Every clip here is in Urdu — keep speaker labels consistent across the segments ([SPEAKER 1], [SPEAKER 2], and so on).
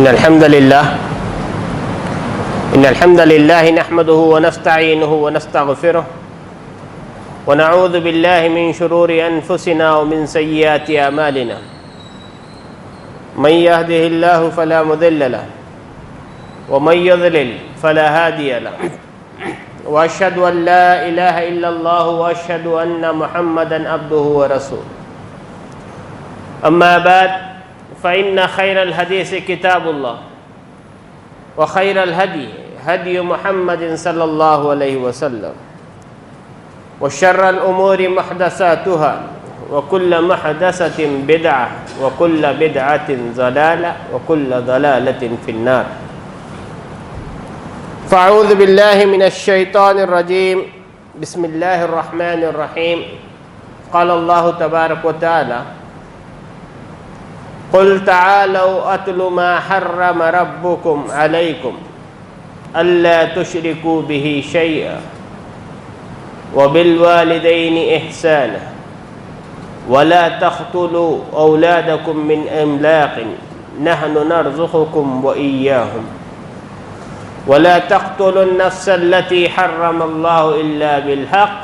[SPEAKER 1] إن الحمد لله نحمده ونستعينه ونستغفره ونعوذ بالله من شرور أنفسنا ومن سيئات أعمالنا من يهده الله فلا مضل له ومن يضلل فلا هادي له وأشهد أن لا إله إلا الله وأشهد أن محمدا عبده ورسوله أما بعد فإن خير الحديث كتاب الله وخير الهدي هدي محمد صلى الله عليه وسلم وشر الأمور محدثاتها وكل محدثة بدعة وكل بدعة ضلالة وكل ضلالة في النار. فأعوذ بالله من الشيطان الرجيم. بسم الله الرحمن الرحيم. قال الله تبارك وتعالى: قل تعالوا أتل ما حرم ربكم عليكم ألا تشركوا به شيئا وبالوالدين إحسانا ولا تقتلوا أولادكم من إملاق نحن نرزقكم وإياهم ولا تقتلوا النفس التي حرم الله إلا بالحق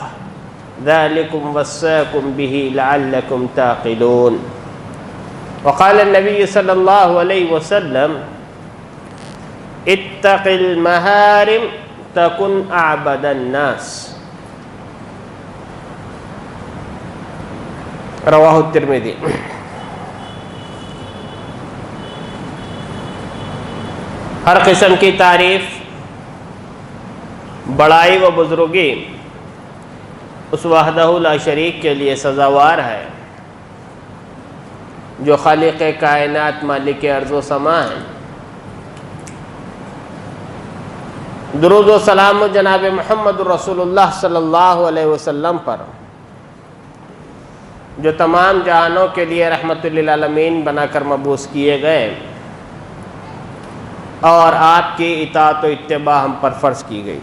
[SPEAKER 1] ذلكم وصاكم به لعلكم تعقلون. وقال النبي صلى الله عليه وسلم: اتق المحارم تكن أعبد الناس. رواہ الترمذی. ہر قسم کی تعریف، بڑائی و بزرگی اس وحدہ لا شریک کے لیے سزاوار ہے جو خالق کائنات، مالک ارض و سما ہے. درود و سلام جناب محمد رسول اللہ صلی اللہ علیہ وسلم پر، جو تمام جہانوں کے لیے رحمت للعالمین بنا کر مبعوث کیے گئے اور آپ کی اطاعت و اتباع ہم پر فرض کی گئی.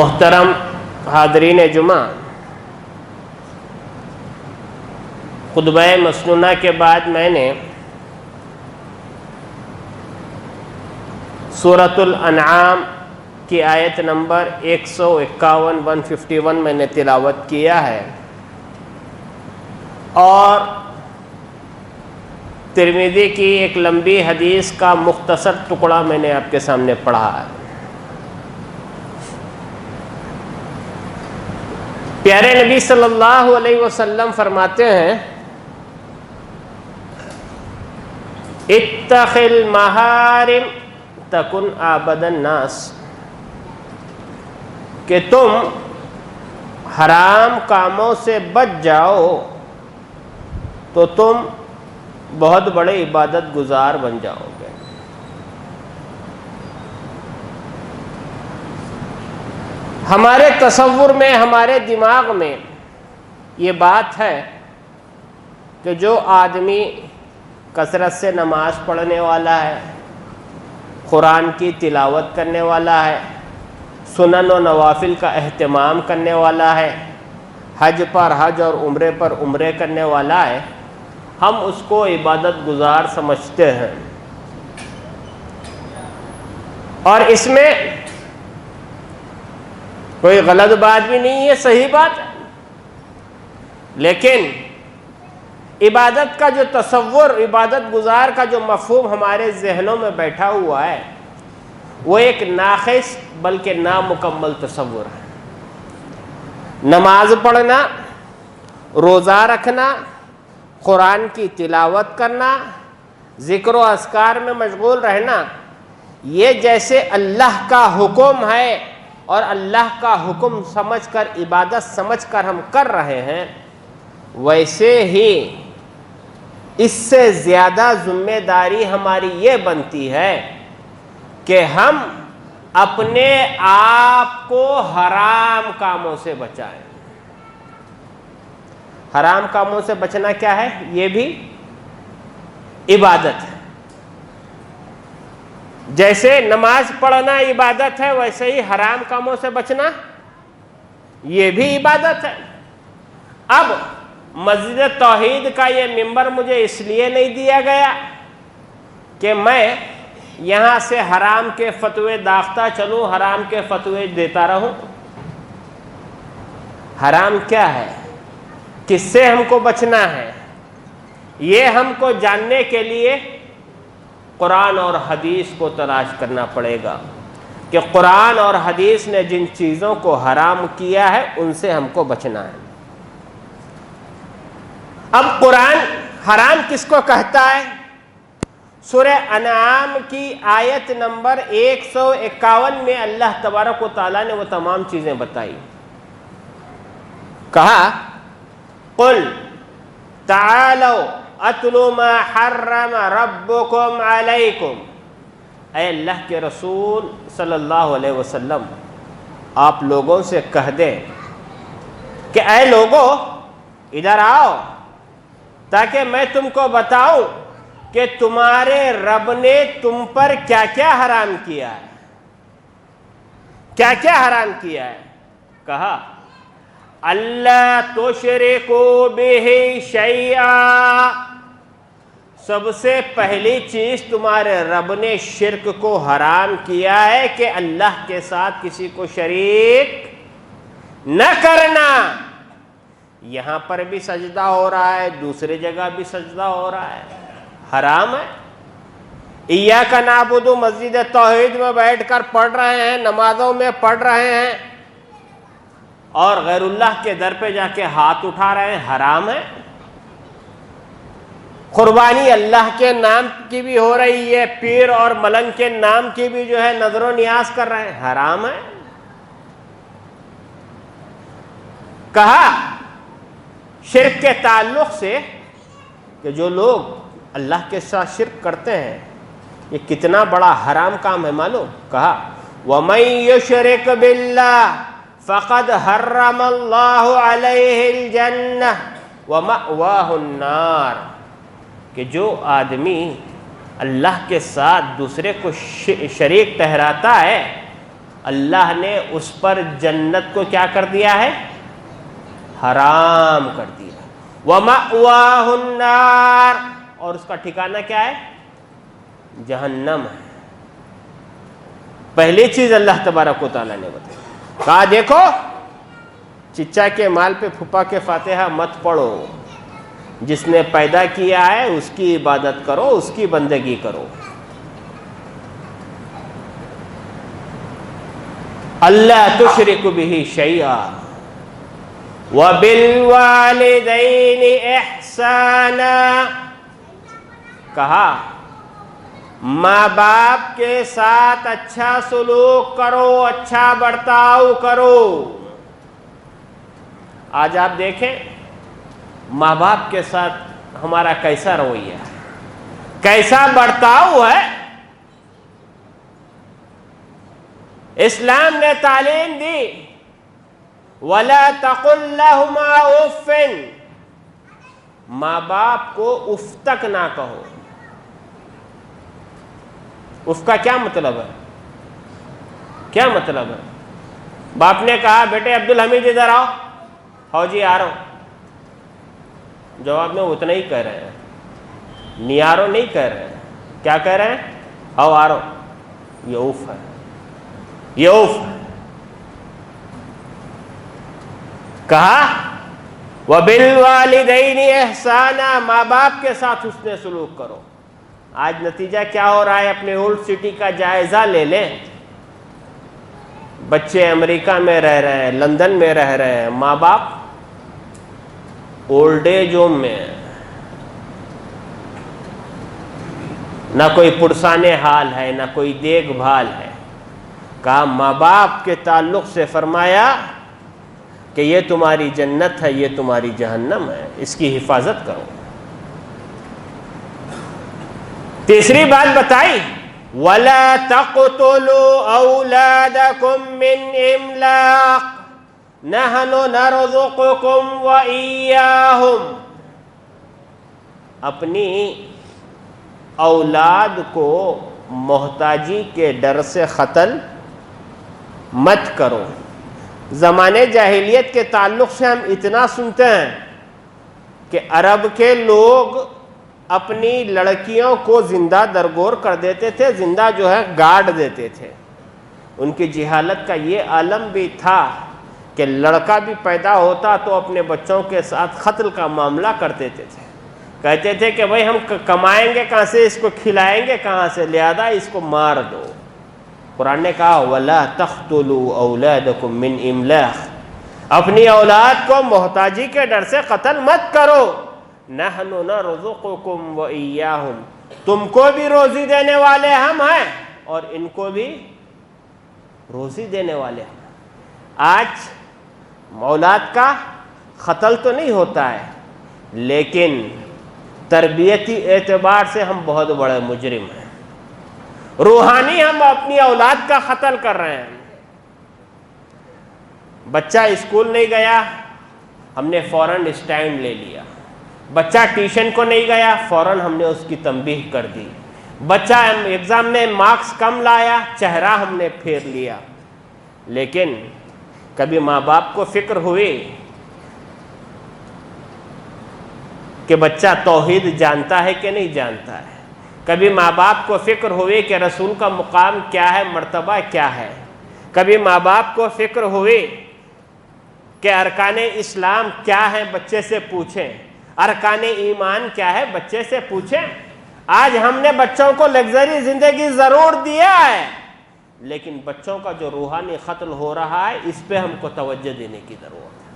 [SPEAKER 1] محترم حاضرین جمعہ، خطبہ مسنونہ کے بعد میں نے سورۃ الانعام کی آیت نمبر 151 151 میں نے تلاوت کیا ہے اور ترمذی کی ایک لمبی حدیث کا مختصر ٹکڑا میں نے آپ کے سامنے پڑھا ہے. پیارے نبی صلی اللہ علیہ وسلم فرماتے ہیں: اتق المحارم تکن اعبد الناس، کہ تم حرام کاموں سے بچ جاؤ تو تم بہت بڑے عبادت گزار بن جاؤ گے. ہمارے تصور میں، ہمارے دماغ میں یہ بات ہے کہ جو آدمی کثرت سے نماز پڑھنے والا ہے، قرآن کی تلاوت کرنے والا ہے، سنن و نوافل کا اہتمام کرنے والا ہے، حج پر حج اور عمرے پر عمرے کرنے والا ہے، ہم اس کو عبادت گزار سمجھتے ہیں. اور اس میں کوئی غلط بات بھی نہیں ہے، صحیح بات ہے. لیکن عبادت کا جو تصور، عبادت گزار کا جو مفہوم ہمارے ذہنوں میں بیٹھا ہوا ہے، وہ ایک ناقص بلکہ نامکمل تصور ہے. نماز پڑھنا، روزہ رکھنا، قرآن کی تلاوت کرنا، ذکر و اذکار میں مشغول رہنا، یہ جیسے اللہ کا حکم ہے اور اللہ کا حکم سمجھ کر، عبادت سمجھ کر ہم کر رہے ہیں، ویسے ہی اس سے زیادہ ذمہ داری ہماری یہ بنتی ہے کہ ہم اپنے آپ کو حرام کاموں سے بچائیں. حرام کاموں سے بچنا کیا ہے؟ یہ بھی عبادت ہے. جیسے نماز پڑھنا عبادت ہے، ویسے ہی حرام کاموں سے بچنا یہ بھی عبادت ہے. اب مسجد توحید کا یہ ممبر مجھے اس لیے نہیں دیا گیا کہ میں یہاں سے حرام کے فتوے داغتا چلوں، حرام کے فتوے دیتا رہوں۔ حرام کیا ہے، کس سے ہم کو بچنا ہے، یہ ہم کو جاننے کے لیے قرآن اور حدیث کو تلاش کرنا پڑے گا کہ قرآن اور حدیث نے جن چیزوں کو حرام کیا ہے ان سے ہم کو بچنا ہے۔ اب قرآن حرام کس کو کہتا ہے؟ سورہ انعام کی آیت نمبر 151 میں اللہ تبارک و تعالیٰ نے وہ تمام چیزیں بتائی۔ کہا قل تعالوا اتل ما حرم ربکم علیکم، اے اللہ کے رسول صلی اللہ علیہ وسلم آپ لوگوں سے کہہ دیں کہ اے لوگوں ادھر آؤ تاکہ میں تم کو بتاؤں کہ تمہارے رب نے تم پر کیا کیا حرام کیا ہے، کیا کیا حرام کیا ہے۔ کہا اللہ تشرکوا بہ شیئا، سب سے پہلی چیز تمہارے رب نے شرک کو حرام کیا ہے کہ اللہ کے ساتھ کسی کو شریک نہ کرنا۔ یہاں پر بھی سجدہ ہو رہا ہے، دوسری جگہ بھی سجدہ ہو رہا ہے، حرام ہے۔ ایاک نعبد مسجد توحید میں بیٹھ کر پڑھ رہے ہیں، نمازوں میں پڑھ رہے ہیں، اور غیر اللہ کے در پہ جا کے ہاتھ اٹھا رہے ہیں، حرام ہے۔ قربانی اللہ کے نام کی بھی ہو رہی ہے، پیر اور ملنگ کے نام کی بھی جو ہے نظر و نیاز کر رہے ہیں، حرام ہے۔ کہا شرک کے تعلق سے کہ جو لوگ اللہ کے ساتھ شرک کرتے ہیں یہ کتنا بڑا حرام کام ہے معلوم۔ کہا وَمَن يُشْرِكْ بِاللَّهِ فَقَدْ حَرَّمَ اللَّهُ عَلَيْهِ الْجَنَّةَ وَمَأْوَاهُ النَّارُ، کہ جو آدمی اللہ کے ساتھ دوسرے کو شریک ٹھہراتا ہے اللہ نے اس پر جنت کو کیا کر دیا ہے، حرام کر دیا۔ وَمَأْوَاهُ النَّارُ، اور اس کا ٹھکانہ کیا ہے، جہنم ہے۔ پہلی چیز اللہ تبارک و تعالیٰ نے بتائی، کہا دیکھو چچا کے مال پہ پھپھا کے فاتحہ مت پڑھو، جس نے پیدا کیا ہے اس کی عبادت کرو، اس کی بندگی کرو۔ اللہ تشرک بہ شیئا وبالوالدین احسانا، کہا ماں باپ کے ساتھ اچھا سلوک کرو، اچھا برتاؤ کرو۔ آج آپ دیکھیں ماں باپ کے ساتھ ہمارا کیسا رویہ ہے، کیسا برتاؤ ہے۔ اسلام نے تعلیم دی وَلَا تَقُلْ لَهُمَا اُفٍّ، ماں باپ کو اف تک نہ کہو۔ اف کا کیا مطلب ہے، کیا مطلب ہے؟ باپ نے کہا بیٹے عبدالحمید ادھر آؤ، ہاں جی آ رہا ہوں، جواب میں اتنا ہی کہہ رہے ہیں، نیارو نہیں کہہ رہے ہیں، کیا کہہ رہے ہیں، ہاں آ رہا ہوں۔ یہ اف ہے، یہ اف ہے۔ کہا وَبِالْوَالِدَيْنِ احسانا، ماں باپ کے ساتھ حسن سلوک کرو۔ آج نتیجہ کیا ہو رہا ہے، اپنے اولڈ سٹی کا جائزہ لے لیں، بچے امریکہ میں رہ رہے ہیں، لندن میں رہ رہے ہیں، ماں باپ اولڈ ایج ہوم میں، نہ کوئی پرسان حال ہے، نہ کوئی دیکھ بھال ہے۔ کہا ماں باپ کے تعلق سے فرمایا کہ یہ تمہاری جنت ہے، یہ تمہاری جہنم ہے، اس کی حفاظت کرو۔ تیسری بات بتائی وَلَا تَقْتُلُوا أَوْلَادَكُم مِّنْ إِمْلَاقٍ نَحْنُ نَرْزُقُكُمْ وَإِيَّاهُمْ، اپنی اولاد کو محتاجی کے ڈر سے قتل مت کرو۔ زمانے جاہلیت کے تعلق سے ہم اتنا سنتے ہیں کہ عرب کے لوگ اپنی لڑکیوں کو زندہ درگور کر دیتے تھے، زندہ جو ہے گاڑ دیتے تھے۔ ان کی جہالت کا یہ عالم بھی تھا کہ لڑکا بھی پیدا ہوتا تو اپنے بچوں کے ساتھ قتل کا معاملہ کرتے تھے، کہتے تھے کہ بھائی ہم کمائیں گے کہاں سے، اس کو کھلائیں گے کہاں سے، لہذا اس کو مار دو۔ قرآن نے کہا وَلَا تَقْتُلُوا أَوْلَادَكُمْ مِنْ إِمْلَاقٍ، اپنی اولاد کو محتاجی کے ڈر سے قتل مت کرو۔ نَحْنُ نَرْزُقُكُمْ وَإِيَّاهُمْ، تم کو بھی روزی دینے والے ہم ہیں اور ان کو بھی روزی دینے والے ہیں۔ آج اولاد کا قتل تو نہیں ہوتا ہے، لیکن تربیتی اعتبار سے ہم بہت بڑے مجرم ہیں۔ روحانی ہم اپنی اولاد کا قتل کر رہے ہیں۔ بچہ اسکول نہیں گیا، ہم نے فوراً اسٹینڈ لے لیا۔ بچہ ٹیوشن کو نہیں گیا، فوراً ہم نے اس کی تنبیہ کر دی۔ بچہ ایگزام میں مارکس کم لایا، چہرہ ہم نے پھیر لیا۔ لیکن کبھی ماں باپ کو فکر ہوئی کہ بچہ توحید جانتا ہے کہ نہیں جانتا ہے؟ کبھی ماں باپ کو فکر ہوئی کہ رسول کا مقام کیا ہے، مرتبہ کیا ہے؟ کبھی ماں باپ کو فکر ہوئی کہ ارکان اسلام کیا ہے، بچے سے پوچھیں۔ ارکان ایمان کیا ہے، بچے سے پوچھیں۔ آج ہم نے بچوں کو لگژری زندگی ضرور دیا ہے، لیکن بچوں کا جو روحانی قتل ہو رہا ہے اس پہ ہم کو توجہ دینے کی ضرورت ہے۔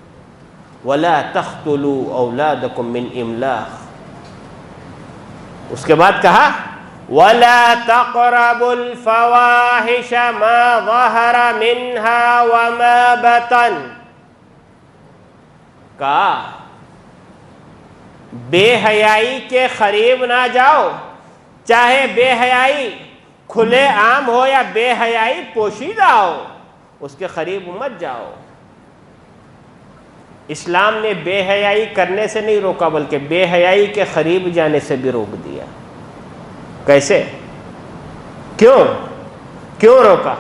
[SPEAKER 1] وَلَا تَقْتُلُوا أَوْلَادَكُمْ مِنْ إِمْلَاقٍ، اس کے بعد کہا وَلَا تَقْرَبُوا الْفَوَاحِشَ مَا ظَهَرَ مِنْهَا وَمَا بَطَنَ، کہا بے حیائی کے قریب نہ جاؤ، چاہے بے حیائی کھلے عام ہو یا بے حیائی پوشیدہ ہو، اس کے قریب مت جاؤ۔ اسلام نے بے حیائی کرنے سے نہیں روکا، بلکہ بے حیائی کے قریب جانے سے بھی روک دیا۔ کیسے؟ کیوں روکا؟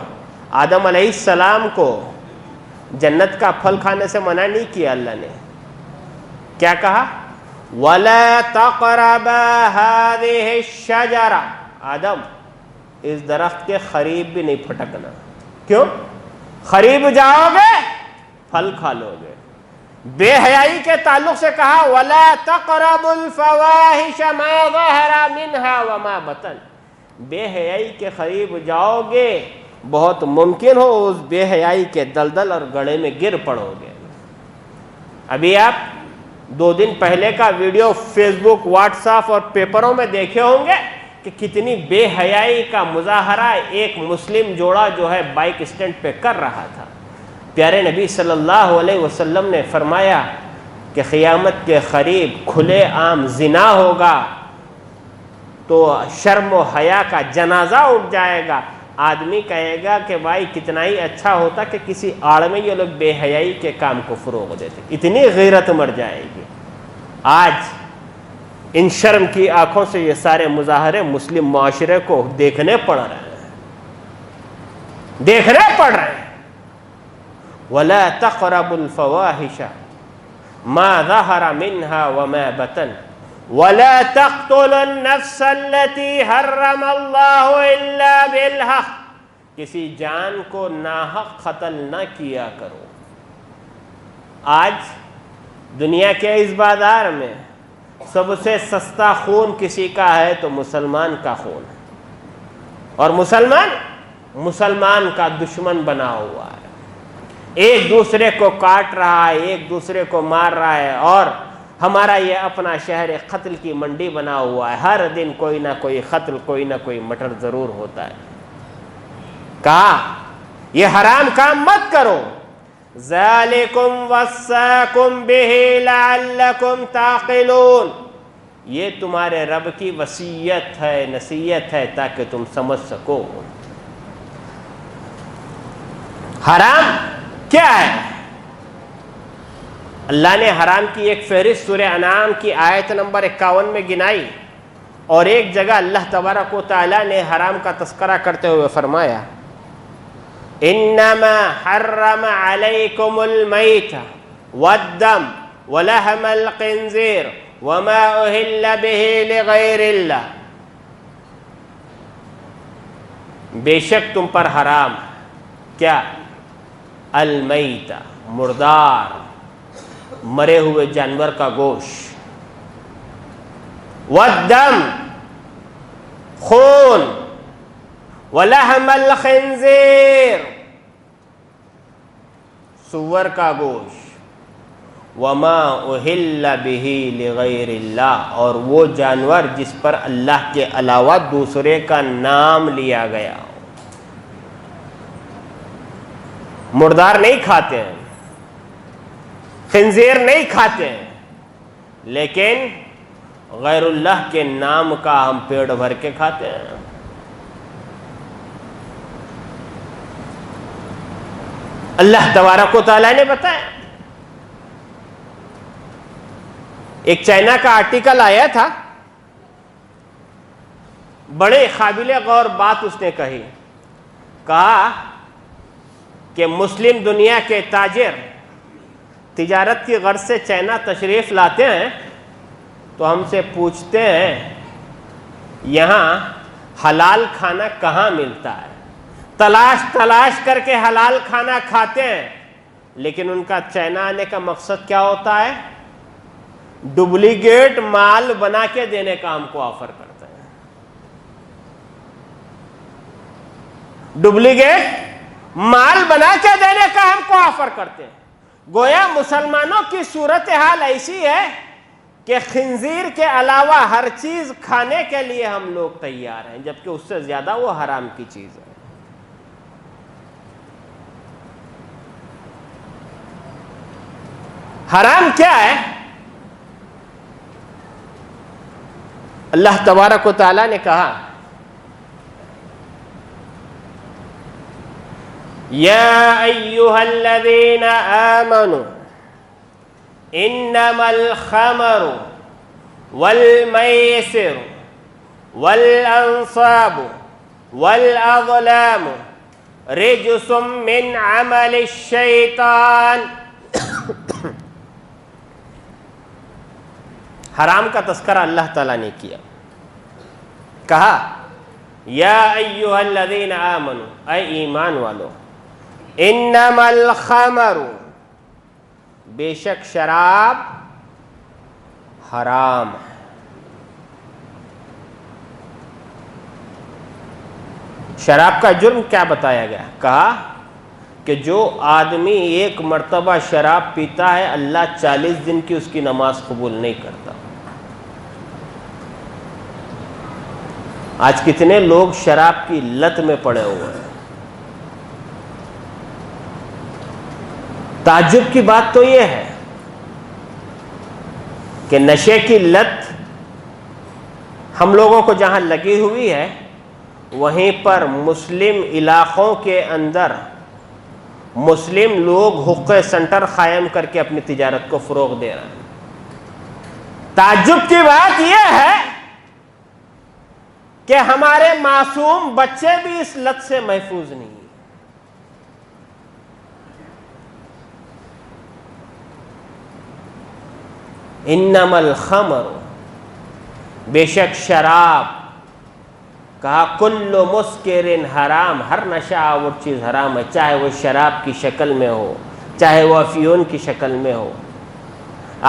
[SPEAKER 1] آدم علیہ السلام کو جنت کا پھل کھانے سے منع نہیں کیا اللہ نے، کیا کہا؟ وَلَا تَقْرَبَا هَذِهِ الشَّجَرَةَ، آدم اس درخت کے قریب بھی نہیں پھٹکنا۔ کیوں؟ قریب جاؤ گے پھل کھا لو گے۔ بے حیائی کے تعلق سے کہا وَلَا تَقْرَبُوا الْفَوَاحِشَ مَا ظَهَرَ مِنْهَا وَمَا بَطَنَ، بے حیائی کے قریب جاؤ گے بہت ممکن ہو اس بے حیائی کے دلدل اور گڑھے میں گر پڑو گے۔ ابھی آپ 2 دن پہلے کا ویڈیو فیس بک، واٹس ایپ اور پیپروں میں دیکھے ہوں گے کہ کتنی بے حیائی کا مظاہرہ ایک مسلم جوڑا جو ہے بائک اسٹینڈ پہ کر رہا تھا۔ پیارے نبی صلی اللہ علیہ وسلم نے فرمایا کہ قیامت کے قریب کھلے عام زنا ہوگا تو شرم و حیا کا جنازہ اٹھ جائے گا۔ آدمی کہے گا کہ بھائی کتنا ہی اچھا ہوتا کہ کسی آڑ میں یہ لوگ بے حیائی کے کام کو فروغ دیتے، اتنی غیرت مر جائے گی۔ آج ان شرم کی آنکھوں سے یہ سارے مظاہرے مسلم معاشرے کو دیکھنے پڑ رہے ہیں۔ وَلَا تَقْرَبُوا الْفَوَاحِشَ مَا ظَهَرَ مِنْهَا وَمَا بَطَنَ وَلَا تَقْتُلُوا النَّفْسَ الَّتِي حَرَّمَ اللَّهُ إِلَّا بِالْحَقِّ، کسی جان کو ناحق قتل نہ کیا کرو۔ آج دنیا کے اس بازار میں سب سے سستا خون کسی کا ہے تو مسلمان کا خون ہے، اور مسلمان کا دشمن بنا ہوا ہے، ایک دوسرے کو کاٹ رہا ہے، ایک دوسرے کو مار رہا ہے، اور ہمارا یہ اپنا شہر قتل کی منڈی بنا ہوا ہے۔ ہر دن کوئی نہ کوئی قتل، کوئی نہ کوئی مٹر ضرور ہوتا ہے۔ کہا یہ حرام کام مت کرو۔ ذَلِكُمْ وَصَّاكُمْ بِهِ لَعَلَّكُمْ تَعْقِلُونَ، یہ تمہارے رب کی وصیت ہے، نصیحت ہے تاکہ تم سمجھ سکو۔ حرام کیا ہے؟ اللہ نے حرام کی ایک فہرست سورہ انعام کی آیت نمبر 51 میں گنائی، اور ایک جگہ اللہ تبارک و تعالی نے حرام کا تذکرہ کرتے ہوئے فرمایا انما حرم علیکم المیت والدم ولحم الخنزیر وما اہل بہ لغیر اللہ، بے شک تم پر حرام کیا؟ المیتہ، مردار مرے ہوئے جانور کا گوشت، والدم، خون، ولحم الخنزیر، سور کا گوشت، وما اہل بہ لغیر اللہ، اور وہ جانور جس پر اللہ کے علاوہ دوسرے کا نام لیا گیا ہو۔ مردار نہیں کھاتے ہیں، خنزیر نہیں کھاتے ہیں، لیکن غیر اللہ کے نام کا ہم پیٹ بھر کے کھاتے ہیں۔ اللہ تبارک و تعالیٰ نے بتایا، ایک چائنا کا آرٹیکل آیا تھا، بڑے قابل غور بات اس نے کہا کہ مسلم دنیا کے تاجر تجارت کی غرض سے چائنا تشریف لاتے ہیں تو ہم سے پوچھتے ہیں یہاں حلال کھانا کہاں ملتا ہے، تلاش کر کے حلال کھانا کھاتے ہیں، لیکن ان کا چائنا آنے کا مقصد کیا ہوتا ہے؟ ڈپلیکیٹ مال بنا کے دینے کا ہم کو آفر کرتے ہیں، ڈپلیکیٹ مال بنا کے دینے کا ہم کو آفر کرتے ہیں۔ گویا مسلمانوں کی صورتحال ایسی ہے کہ خنزیر کے علاوہ ہر چیز کھانے کے لیے ہم لوگ تیار ہیں، جبکہ اس سے زیادہ وہ حرام کی چیز ہے۔ حرام کیا ہے؟ اللہ تبارک و تعالیٰ نے کہا یا ایھا الذین آمنوا انما الخمر والمیسر والانصاب والازلام رجس من عمل الشیطان۔ حرام کا تذکرہ اللہ تعالیٰ نے کیا، کہا یا ایھا الذین آمنوا، اے ایمان والو، انما الخمر، بے شک شراب حرام ہے۔ شراب کا جرم کیا بتایا گیا؟ کہا کہ جو آدمی ایک مرتبہ شراب پیتا ہے اللہ 40 دن کی اس کی نماز قبول نہیں کرتا۔ آج کتنے لوگ شراب کی لت میں پڑے ہوئے ہیں۔ تعجب کی بات تو یہ ہے کہ نشے کی لت ہم لوگوں کو جہاں لگی ہوئی ہے، وہیں پر مسلم علاقوں کے اندر مسلم لوگ حقوق سینٹر قائم کر کے اپنی تجارت کو فروغ دے رہے ہیں۔ تعجب کی بات یہ ہے کہ ہمارے معصوم بچے بھی اس لت سے محفوظ نہیں ہیں۔ انما الخمر، بے شک شراب، کہا کل مسکر حرام، ہر نشہ آور چیز حرام ہے، چاہے وہ شراب کی شکل میں ہو، چاہے وہ افیون کی شکل میں ہو۔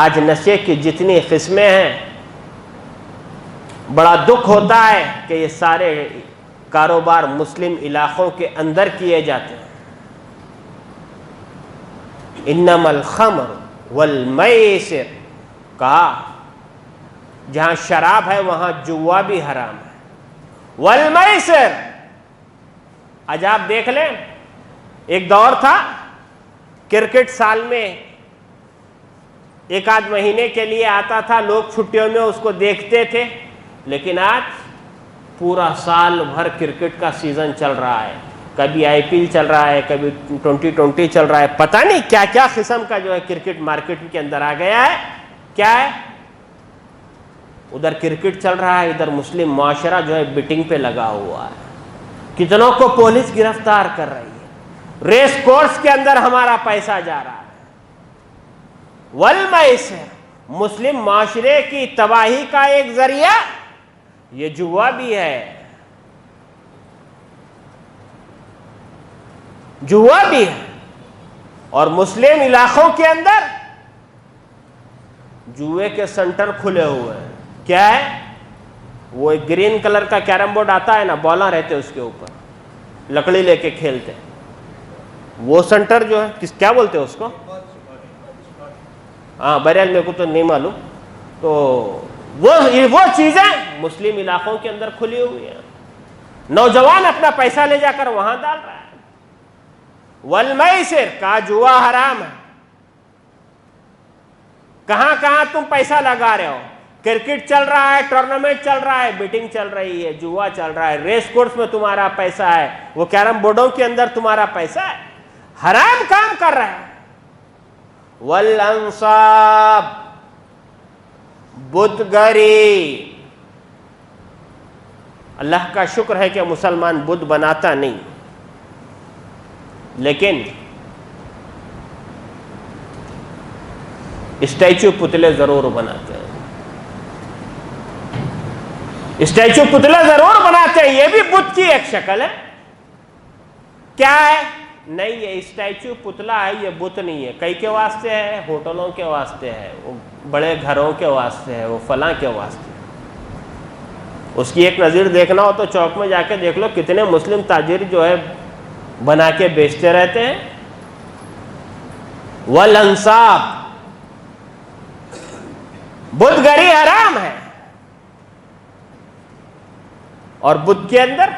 [SPEAKER 1] آج نشے کی جتنی قسمیں ہیں، بڑا دکھ ہوتا ہے کہ یہ سارے کاروبار مسلم علاقوں کے اندر کیے جاتے ہیں۔ انما الخمر والمیسر، کہا جہاں شراب ہے وہاں جوا بھی حرام ہے۔ والمیسر، آج آپ دیکھ لیں، ایک دور تھا کرکٹ سال میں ایک آدھ مہینے کے لیے آتا تھا، لوگ چھٹیوں میں اس کو دیکھتے تھے، لیکن آج پورا سال بھر کرکٹ کا سیزن چل رہا ہے، کبھی آئی پی ایل چل رہا ہے، کبھی 2020 چل رہا ہے، پتہ نہیں کیا کیا قسم کا جو ہے کرکٹ مارکیٹ کے اندر آ گیا ہے۔ کیا ہے؟ ادھر کرکٹ چل رہا ہے، ادھر مسلم معاشرہ جو ہے بیٹنگ پہ لگا ہوا ہے، کتنوں کو پولیس گرفتار کر رہی ہے، ریس کورس کے اندر ہمارا پیسہ جا رہا ہے۔ والمیسر، مسلم معاشرے کی تباہی کا ایک ذریعہ یہ جوا بھی ہے، جوا بھی ہے۔ اور مسلم علاقوں کے اندر جوئے کے سینٹر کھلے ہوئے ہیں۔ کیا ہے وہ؟ ایک گرین کلر کا کیرم بورڈ آتا ہے نا، بالاں رہتے اس کے اوپر، لکڑی لے کے کھیلتے ہیں، وہ سینٹر جو ہے کیا بولتے ہیں اس کو؟ ہاں بہرحال میرے کو تو نہیں معلوم۔ تو وہ چیزیں مسلم علاقوں کے اندر کھلی ہوئی ہیں، نوجوان اپنا پیسہ لے جا کر وہاں ڈال رہا ہے۔ والمیسر، کا جوا حرام ہے۔ کہاں کہاں تم پیسہ لگا رہے ہو؟ کرکٹ چل رہا ہے، ٹورنامنٹ چل رہا ہے، بیٹنگ چل رہی ہے، جوا چل رہا ہے، ریس کورس میں تمہارا پیسہ ہے، وہ کیرم بورڈوں کے اندر تمہارا پیسہ ہے، حرام کام کر رہا ہے۔ والانصاب، بت گری۔ اللہ کا شکر ہے کہ مسلمان بت بناتا نہیں، لیکن اسٹیچو پتلے ضرور بناتے ہیں، اسٹیچو پتلے ضرور بناتے ہیں۔ یہ بھی بت کی ایک شکل ہے۔ کیا ہے؟ نہیں، یہ اسٹیچو پتلا ہے، یہ بت نہیں ہے۔ کئی کے واسطے ہے، ہوٹلوں کے واسطے ہے، وہ بڑے گھروں کے واسطے ہے، وہ فلاں کے واسطے ہے۔ اس کی ایک نظیر دیکھنا ہو تو چوک میں جا کے دیکھ لو، کتنے مسلم تاجر جو ہے بنا کے بیچتے رہتے ہیں۔ والانصاب، بت گری حرام ہے۔ اور بت کے اندر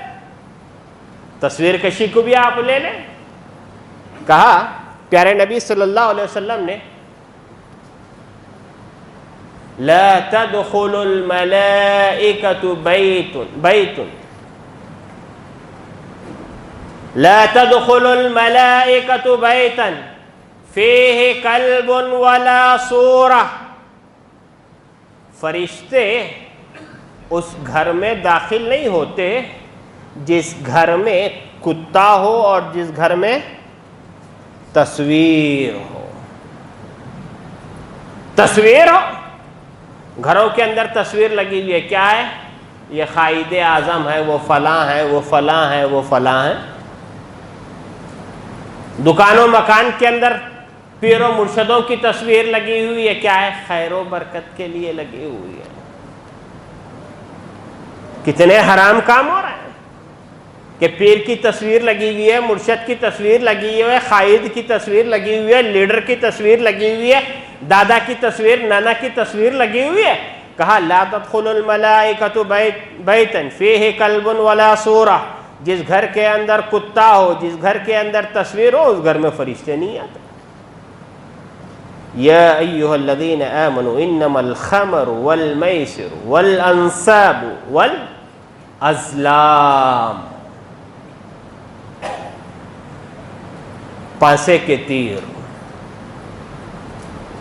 [SPEAKER 1] تصویر کشی کو بھی آپ لے لیں۔ کہا پیارے نبی صلی اللہ علیہ وسلم نے، لا تدخل الملائکۃ بیت لا تدخل الملائکۃ بیتا فیہ کلب ولا صورہ۔ فرشتے اس گھر میں داخل نہیں ہوتے جس گھر میں کتا ہو اور جس گھر میں تصویر ہو۔ تصویر ہو، گھروں کے اندر تصویر لگی ہوئی ہے، کیا ہے؟ یہ قائد اعظم ہے، وہ فلاں ہے، وہ فلاں ہے، وہ فلاں ہے۔ دکانوں مکان کے اندر پیر و مرشدوں کی تصویر لگی ہوئی ہے، کیا ہے؟ خیر و برکت کے لیے لگی ہوئی ہے۔ کتنے حرام کام ہو رہے ہیں کہ پیر کی تصویر لگی ہوئی ہے، مرشد کی تصویر لگی ہوئی ہے، قائد کی تصویر لگی ہوئی ہے، لیڈر کی تصویر لگی ہوئی ہے، دادا کی تصویر، نانا کی تصویر لگی ہوئی ہے۔ کہا لا تدخل الملائکۃ بیتا فیہ کلب ولا صورہ۔ جس گھر کے اندر کتا ہو، جس گھر کے اندر تصویر ہو، اس گھر میں فرشتے نہیں آتے۔ یا ایھا الذین آمنوا انما الخمر والمیسر والانصاب والازلام۔ پانسے کے تیر۔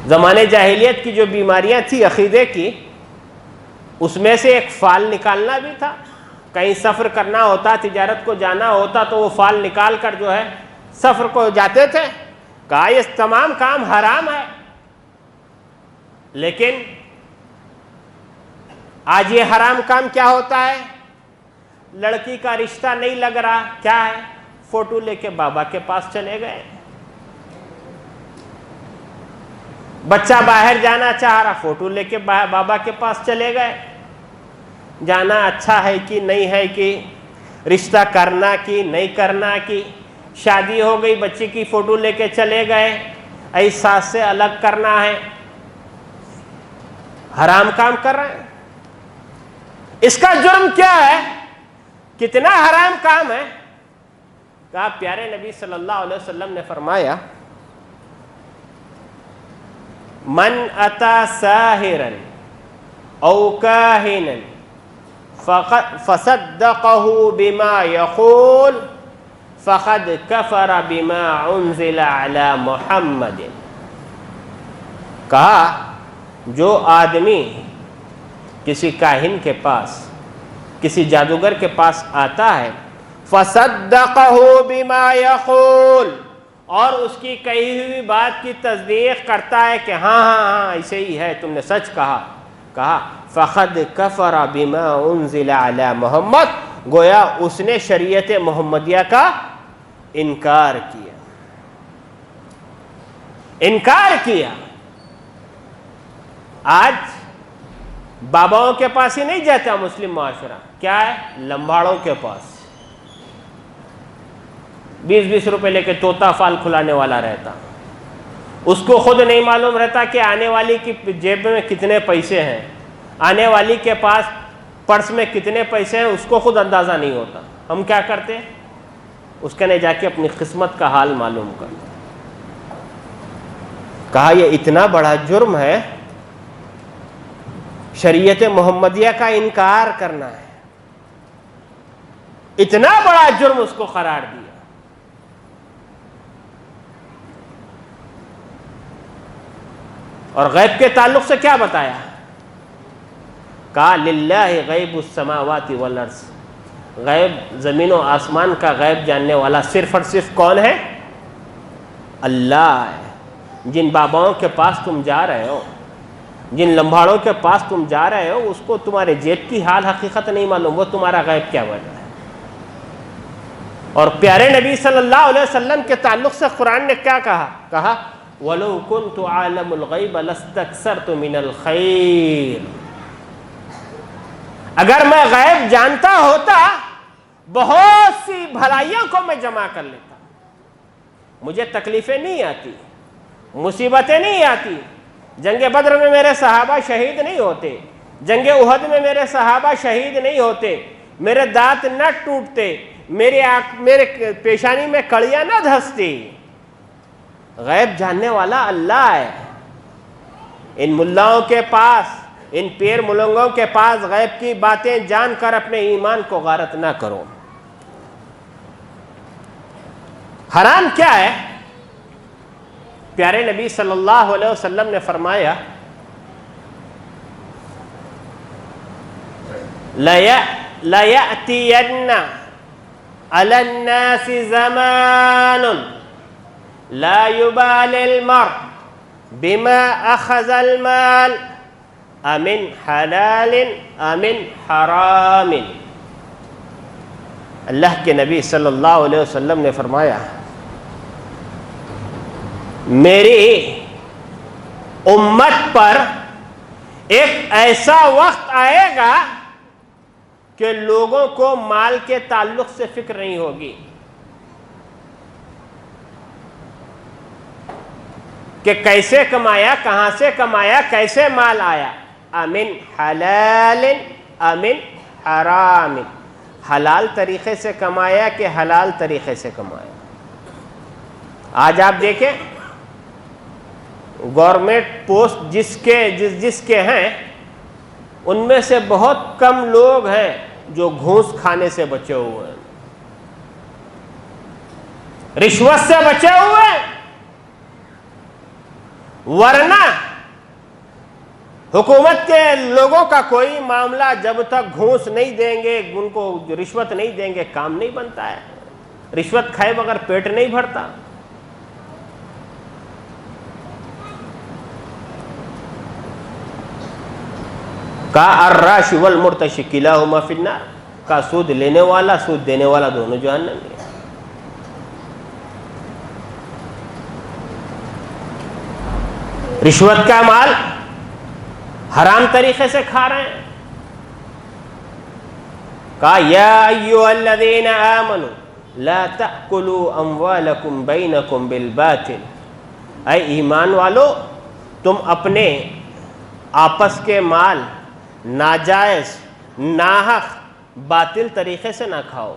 [SPEAKER 1] زمانے جاہلیت کی جو بیماریاں تھی عقیدے کی، اس میں سے ایک فال نکالنا بھی تھا۔ کہیں سفر کرنا ہوتا، تجارت کو جانا ہوتا تو وہ فال نکال کر جو ہے سفر کو جاتے تھے۔ کہا یہ تمام کام حرام ہے، لیکن آج یہ حرام کام کیا ہوتا ہے؟ لڑکی کا رشتہ نہیں لگ رہا، کیا ہے؟ فوٹو لے کے بابا کے پاس چلے گئے۔ بچہ باہر جانا چاہ رہا، فوٹو لے کے بابا کے پاس چلے گئے۔ جانا اچھا ہے کہ نہیں ہے، کہ رشتہ کرنا کہ نہیں کرنا، کہ شادی ہو گئی بچے کی، فوٹو لے کے چلے گئے، احساس سے الگ کرنا ہے۔ حرام کام کر رہے ہیں۔ اس کا جرم کیا ہے؟ کتنا حرام کام ہے؟ کہا پیارے نبی صلی اللہ علیہ وسلم نے فرمایا، من اتی ساحرا او کاہنا فصدقہ بما یقول فقد کفر بما انزل علی محمد۔ کہا جو آدمی کسی کاہن کے پاس، کسی جادوگر کے پاس آتا ہے، فصدقہ بما یقول، اور اس کی کہی ہوئی بات کی تصدیق کرتا ہے کہ ہاں ہاں ہاں ایسے ہی ہے، تم نے سچ کہا فَقَدْ كَفَرَ بِمَا أُنزِلَ عَلَى محمد، گویا اس نے شریعت محمدیہ کا انکار کیا۔ آج باباؤں کے پاس ہی نہیں جاتا مسلم معاشرہ، کیا ہے؟ لمباڑوں کے پاس 20 روپے لے کے طوطا فال کھلانے والا رہتا، اس کو خود نہیں معلوم رہتا کہ آنے والی کی جیب میں کتنے پیسے ہیں، آنے والی کے پاس پرس میں کتنے پیسے ہیں، اس کو خود اندازہ نہیں ہوتا۔ ہم کیا کرتے ہیں؟ اس کے نے جا کے اپنی قسمت کا حال معلوم کرتے۔ کہا یہ اتنا بڑا جرم ہے، شریعت محمدیہ کا انکار کرنا ہے، اتنا بڑا جرم اس کو قرار دیا۔ اور غیب کے تعلق سے کیا بتایا؟ کہا للہ غیب السماوات والارض، غیب زمین و آسمان کا غیب جاننے والا صرف اور صرف کون ہے؟ اللہ ہے۔ جن باباؤں کے پاس تم جا رہے ہو، جن لمباڑوں کے پاس تم جا رہے ہو، اس کو تمہارے جیب کی حال حقیقت نہیں معلوم، وہ تمہارا غیب کیا وجہ ہے۔ اور پیارے نبی صلی اللہ علیہ وسلم کے تعلق سے قرآن نے کیا کہا وَلَوْ كُنْتُ عَالَمُ الْغَيْبَ لَاسْتَكْثَرْتُ مِنَ الْخَيْرِ، اگر میں غیب جانتا ہوتا بہت سی بھلائیوں کو میں جمع کر لیتا، مجھے تکلیفیں نہیں آتی، مصیبتیں نہیں آتی۔ جنگ بدر میں میرے صحابہ شہید نہیں ہوتے، جنگ احد میں میرے صحابہ شہید نہیں ہوتے، میرے دانت نہ ٹوٹتے، میرے پیشانی میں کڑیاں نہ دھستی۔ غیب جاننے والا اللہ ہے۔ ان ملاؤں کے پاس، ان پیر ملنگوں کے پاس غیب کی باتیں جان کر اپنے ایمان کو غارت نہ کرو۔ حرام کیا ہے؟ پیارے نبی صلی اللہ علیہ وسلم نے فرمایا لَيَأْتِيَنَّ عَلَى النَّاسِ زَمَانٌ لَا يُبَالِ الْمَرْءُ بِمَا أَخَذَ الْمَالِ أَمِنْ حَلَالٍ أَمِنْ حَرَامٍ۔ اللہ کے نبی صلی اللہ علیہ وسلم نے فرمایا میری امت پر ایک ایسا وقت آئے گا کہ لوگوں کو مال کے تعلق سے فکر نہیں ہوگی کہ کیسے کمایا، کہاں سے کمایا، کیسے مال آیا۔ امن حلال امن حرام، حلال طریقے سے کمایا کہ حلال طریقے سے کمایا۔ آج آپ دیکھیں گورنمنٹ پوسٹ جس کے ہیں ان میں سے بہت کم لوگ ہیں جو گھوس کھانے سے بچے ہوئے ہیں، رشوت سے بچے ہوئے ہیں، ورنہ حکومت کے لوگوں کا کوئی معاملہ جب تک گھوس نہیں دیں گے، ان کو رشوت نہیں دیں گے، کام نہیں بنتا ہے۔ رشوت کھائے بغیر پیٹ نہیں بھرتا۔ کہا الراش والمرتشی کلاہما فی النار، کہا سود لینے والا سود دینے والا دونوں جہنم میں۔ رشوت کا مال حرام طریقے سے کھا رہے ہیں۔ کہا یا ایھا الذین آمنوا لا تأکلوا اموالکم بینکم بالباطل، اے ایمان والو تم اپنے آپس کے مال ناجائز ناحق باطل طریقے سے نہ کھاؤ۔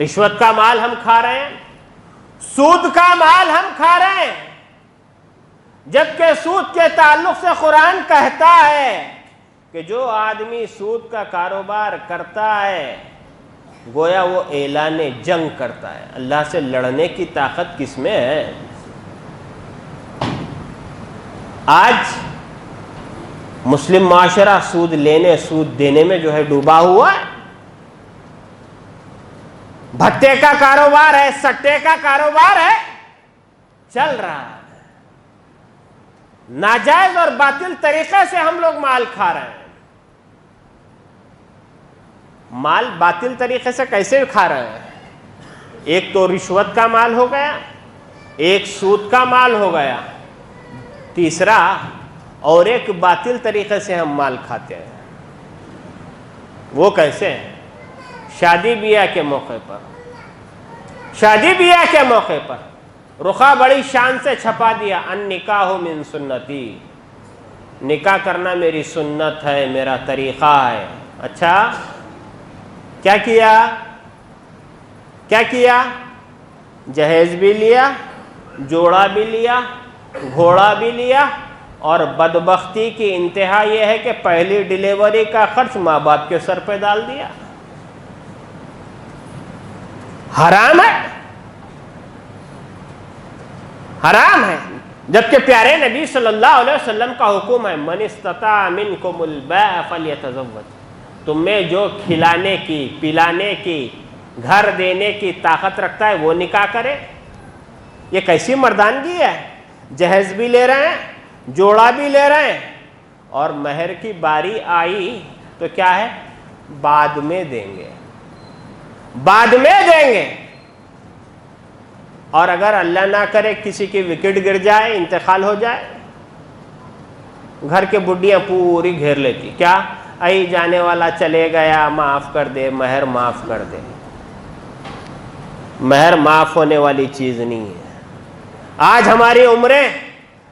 [SPEAKER 1] رشوت کا مال ہم کھا رہے ہیں، سود کا مال ہم کھا رہے ہیں، جبکہ سود کے تعلق سے قرآن کہتا ہے کہ جو آدمی سود کا کاروبار کرتا ہے گویا وہ اعلان جنگ کرتا ہے۔ اللہ سے لڑنے کی طاقت کس میں ہے؟ آج مسلم معاشرہ سود لینے سود دینے میں جو ہے ڈوبا ہوا ہے، بھٹے کا کاروبار ہے, سٹے کا کاروبار ہے, چل رہا ہے. ناجائز اور باطل طریقے سے ہم لوگ مال کھا رہے ہیں. مال باطل طریقے سے کیسے کھا رہے ہیں؟ ایک تو رشوت کا مال ہو گیا, ایک سود کا مال ہو گیا, تیسرا اور ایک باطل طریقے سے ہم مال کھاتے ہیں. وہ کیسے؟ شادی بیاہ کے موقع پر, شادی بیاہ کے موقع پر رخا بڑی شان سے چھپا دیا, ان نکاح من سنتی, نکاح کرنا میری سنت ہے, میرا طریقہ ہے. اچھا, کیا کیا؟ کیا کیا؟ جہیز بھی لیا, جوڑا بھی لیا, گھوڑا بھی لیا, اور بدبختی کی انتہا یہ ہے کہ پہلی ڈیلیوری کا خرچ ماں باپ کے سر پہ ڈال دیا. حرام ہے, حرام ہے. جبکہ پیارے نبی صلی اللہ علیہ وسلم کا حکم ہے, من استطاع منکم الباء فلیتزوج, تم میں جو کھلانے کی, پلانے کی, گھر دینے کی طاقت رکھتا ہے وہ نکاح کرے. یہ کیسی مردانگی ہے؟ جہیز بھی لے رہے ہیں, جوڑا بھی لے رہے ہیں, اور مہر کی باری آئی تو کیا ہے؟ بعد میں دیں گے, بعد میں دیں گے. اور اگر اللہ نہ کرے کسی کی وکٹ گر جائے, انتقال ہو جائے, گھر کے بڈیاں پوری گھیر لیتی, کیا ای جانے والا چلے گیا, معاف کر دے, مہر معاف کر دے. مہر معاف ہونے والی چیز نہیں ہے. آج ہماری عمریں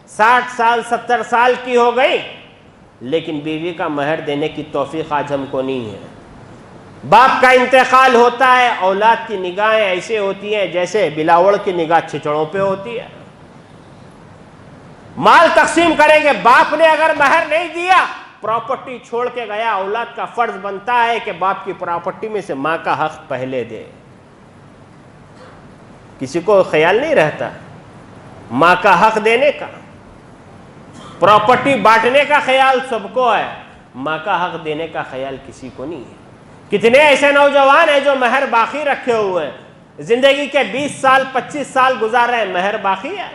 [SPEAKER 1] 60 سال 70 سال کی ہو گئی, لیکن بیوی کا مہر دینے کی توفیق آج ہم کو نہیں ہے. باپ کا انتقال ہوتا ہے, اولاد کی نگاہیں ایسے ہوتی ہیں جیسے بلاوڑ کی نگاہ چھچڑوں پہ ہوتی ہے. مال تقسیم کریں گے, باپ نے اگر مہر نہیں دیا, پراپرٹی چھوڑ کے گیا, اولاد کا فرض بنتا ہے کہ باپ کی پراپرٹی میں سے ماں کا حق پہلے دے. کسی کو خیال نہیں رہتا ماں کا حق دینے کا, پراپرٹی بانٹنے کا خیال سب کو ہے, ماں کا حق دینے کا خیال کسی کو نہیں ہے. کتنے ایسے نوجوان ہیں جو مہر باقی رکھے ہوئے ہیں, زندگی کے 20 سال 25 سال گزار رہے ہیں, مہر باقی ہے.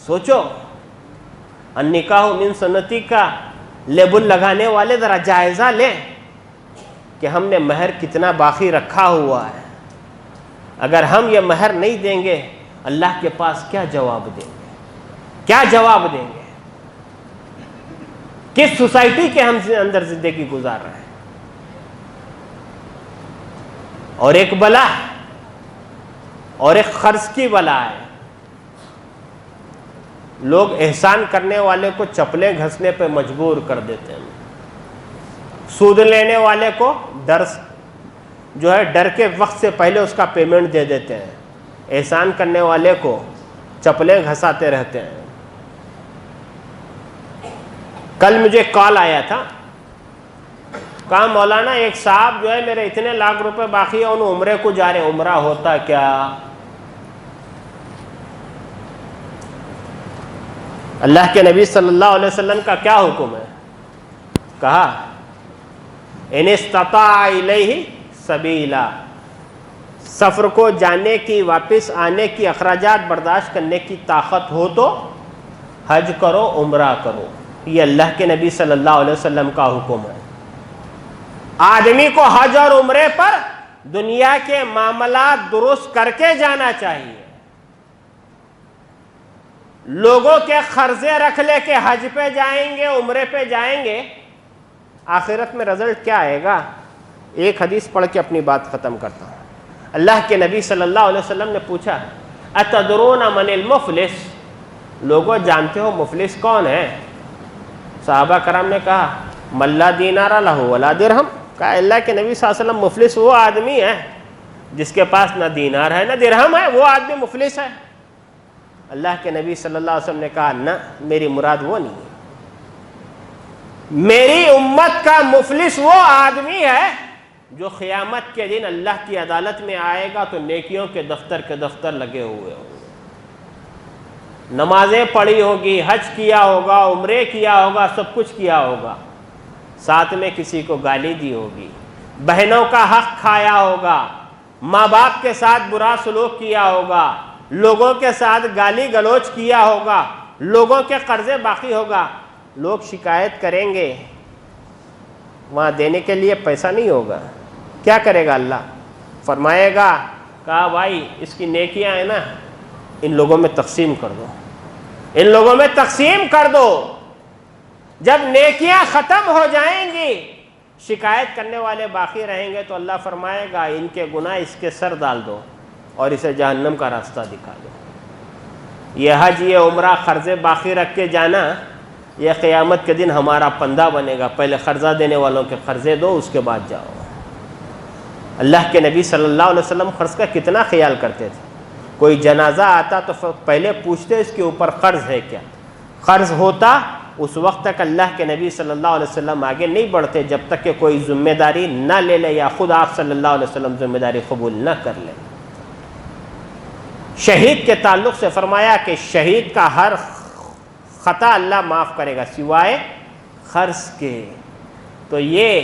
[SPEAKER 1] سوچو, النکاح من سنتی کا لیبل لگانے والے ذرا جائزہ لیں کہ ہم نے مہر کتنا باقی رکھا ہوا ہے. اگر ہم یہ مہر نہیں دیں گے, اللہ کے پاس کیا جواب دیں گے؟ کیا جواب دیں گے؟ کس سوسائٹی کے ہم اندر زندگی گزار رہے ہیں؟ اور ایک بلا, اور ایک قرض کی بلا ہے. لوگ احسان کرنے والے کو چپلیں گھسنے پہ مجبور کر دیتے ہیں, سود لینے والے کو ڈر کے وقت سے پہلے اس کا پیمنٹ دے دیتے ہیں, احسان کرنے والے کو چپلیں گھساتے رہتے ہیں. کل مجھے کال آیا تھا, کہا مولانا ایک صاحب جو ہے میرے اتنے لاکھ روپے باقی ہے, انہوں عمرے کو جا رہے. عمرہ ہوتا کیا؟ اللہ کے نبی صلی اللہ علیہ وسلم کا کیا حکم ہے؟ کہا ان استطاع الیہ سبیلا, سفر کو جانے کی, واپس آنے کی اخراجات برداشت کرنے کی طاقت ہو تو حج کرو, عمرہ کرو. یہ اللہ کے نبی صلی اللہ علیہ وسلم کا حکم ہے. آدمی کو حج اور عمرے پر دنیا کے معاملات درست کر کے جانا چاہیے. لوگوں کے قرضے رکھ لے کے حج پہ جائیں گے, عمرے پہ جائیں گے, آخرت میں رزلٹ کیا آئے گا؟ ایک حدیث پڑھ کے اپنی بات ختم کرتا ہوں. اللہ کے نبی صلی اللہ علیہ وسلم نے پوچھا, اتدرون من المفلس, لوگوں جانتے ہو مفلس کون ہے؟ صحابہ کرام نے کہا من لا دینار لہ ولا درہم. کہا اللہ کے نبی صلی اللہ علیہ وسلم مفلس وہ آدمی ہے جس کے پاس نہ دینار ہے نہ درہم ہے, وہ آدمی مفلس ہے. اللہ کے نبی صلی اللہ علیہ وسلم نے کہا نہ, میری مراد وہ نہیں ہے. میری امت کا مفلس وہ آدمی ہے جو قیامت کے دن اللہ کی عدالت میں آئے گا تو نیکیوں کے دفتر لگے ہوئے ہوں گے, نمازیں پڑھی ہوگی, حج کیا ہوگا, عمرے کیا ہوگا, سب کچھ کیا ہوگا, ساتھ میں کسی کو گالی دی ہوگی, بہنوں کا حق کھایا ہوگا، ماں باپ کے ساتھ برا سلوک کیا ہوگا، لوگوں کے ساتھ گالی گلوچ کیا ہوگا، لوگوں کے قرضے باقی ہوگا، لوگ شکایت کریں گے، وہاں دینے کے لیے پیسہ نہیں ہوگا، کیا کرے گا اللہ؟ فرمائے گا کہا بھائی اس کی نیکیاں ہیں نا، ان لوگوں میں تقسیم کر دو، ان لوگوں میں تقسیم کر دو۔ جب نیکیاں ختم ہو جائیں گی، شکایت کرنے والے باقی رہیں گے، تو اللہ فرمائے گا ان کے گناہ اس کے سر ڈال دو اور اسے جہنم کا راستہ دکھا دو۔ یہ حج، یہ عمرہ قرضے باقی رکھ کے جانا، یہ قیامت کے دن ہمارا پندہ بنے گا۔ پہلے قرضہ دینے والوں کے قرضے دو، اس کے بعد جاؤ۔ اللہ کے نبی صلی اللہ علیہ وسلم قرض کا کتنا خیال کرتے تھے۔ کوئی جنازہ آتا تو پہلے پوچھتے اس کے اوپر قرض ہے کیا؟ قرض ہوتا اس وقت تک اللہ کے نبی صلی اللہ علیہ وسلم آگے نہیں بڑھتے جب تک کہ کوئی ذمہ داری نہ لے لے یا خود آپ صلی اللہ علیہ وسلم ذمہ داری قبول نہ کر لیں۔ شہید کے تعلق سے فرمایا کہ شہید کا ہر خطا اللہ معاف کرے گا سوائے قرض کے۔ تو یہ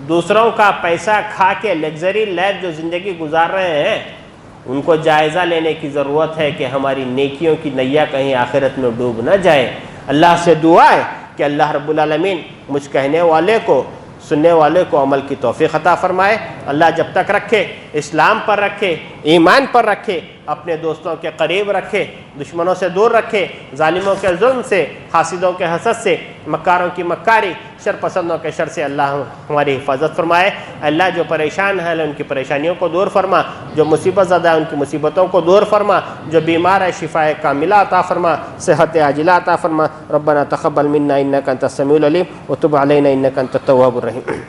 [SPEAKER 1] دوسروں کا پیسہ کھا کے لگژری لائف جو زندگی گزار رہے ہیں، ان کو جائزہ لینے کی ضرورت ہے کہ ہماری نیکیوں کی نیا کہیں آخرت میں ڈوب نہ جائے۔ اللہ سے دعا ہے کہ اللہ رب العالمین مجھ کہنے والے کو، سننے والے کو عمل کی توفیق عطا فرمائے۔ اللہ جب تک رکھے، اسلام پر رکھے، ایمان پر رکھے، اپنے دوستوں کے قریب رکھے، دشمنوں سے دور رکھے، ظالموں کے ظلم سے، حاسدوں کے حسد سے، مکاروں کی مکاری، شر پسندوں کے شر سے اللہ ہماری حفاظت فرمائے۔ اللہ جو پریشان ہیں ان کی پریشانیوں کو دور فرما، جو مصیبت زدہ ہیں ان کی مصیبتوں کو دور فرما، جو بیمار ہے شفاء کاملہ عطا فرما، صحت عاجلہ عطا فرما۔ ربنا تقبل منا انک انت السمیع العلیم وتب علینا انک انت التواب الرحیم۔